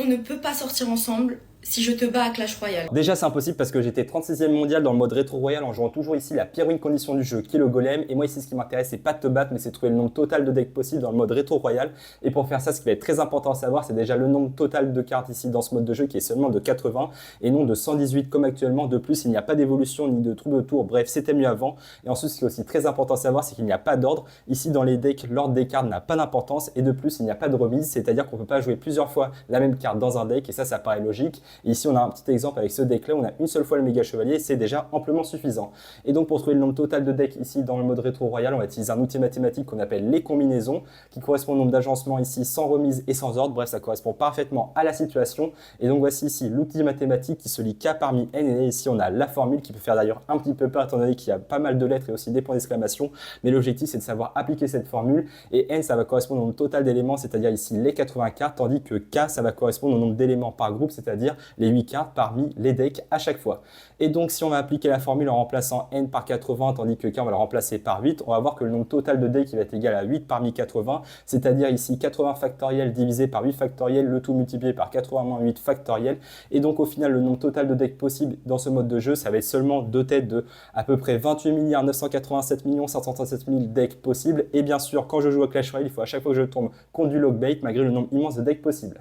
On ne peut pas sortir ensemble si je te bats à Clash Royale. Déjà, c'est impossible parce que j'étais 36e mondial dans le mode rétro royal en jouant toujours ici la pire win condition du jeu qui est le golem. Et moi, ici, ce qui m'intéresse, c'est pas de te battre, mais c'est de trouver le nombre total de decks possible dans le mode rétro royal. Et pour faire ça, ce qui va être très important à savoir, c'est déjà le nombre total de cartes ici dans ce mode de jeu qui est seulement de 80 et non de 118 comme actuellement. De plus, il n'y a pas d'évolution ni de trou de tour. Bref, c'était mieux avant. Et ensuite, ce qui est aussi très important à savoir, c'est qu'il n'y a pas d'ordre. Ici, dans les decks, l'ordre des cartes n'a pas d'importance. Et de plus, il n'y a pas de remise, c'est-à-dire qu'on ne peut pas jouer plusieurs fois la même carte dans un deck. Et ça paraît logique. Et ici, on a un petit exemple avec ce deck là, on a une seule fois le méga chevalier, c'est déjà amplement suffisant. Et donc pour trouver le nombre total de decks ici dans le mode rétro royal, on va utiliser un outil mathématique qu'on appelle les combinaisons, qui correspond au nombre d'agencements ici sans remise et sans ordre. Bref, ça correspond parfaitement à la situation. Et donc voici ici l'outil mathématique qui se lit K parmi N. Et ici on a la formule qui peut faire d'ailleurs un petit peu peur étant donné qu'il y a pas mal de lettres et aussi des points d'exclamation. Mais l'objectif c'est de savoir appliquer cette formule. Et N ça va correspondre au nombre total d'éléments, c'est-à-dire ici les 80 cartes, tandis que K ça va correspondre au nombre d'éléments par groupe, c'est-à-dire les 8 cartes parmi les decks à chaque fois. Et donc si on va appliquer la formule en remplaçant n par 80 tandis que k on va le remplacer par 8, on va voir que le nombre total de decks va être égal à 8 parmi 80, c'est-à-dire ici 80 factoriel divisé par 8 factoriel, le tout multiplié par 80 moins 8 factoriel. Et donc au final le nombre total de decks possible dans ce mode de jeu, ça va être seulement deux têtes de à peu près 28 987 537 000 decks possibles. Et bien sûr quand je joue à Clash Royale, il faut à chaque fois que je tombe contre du logbait malgré le nombre immense de decks possibles.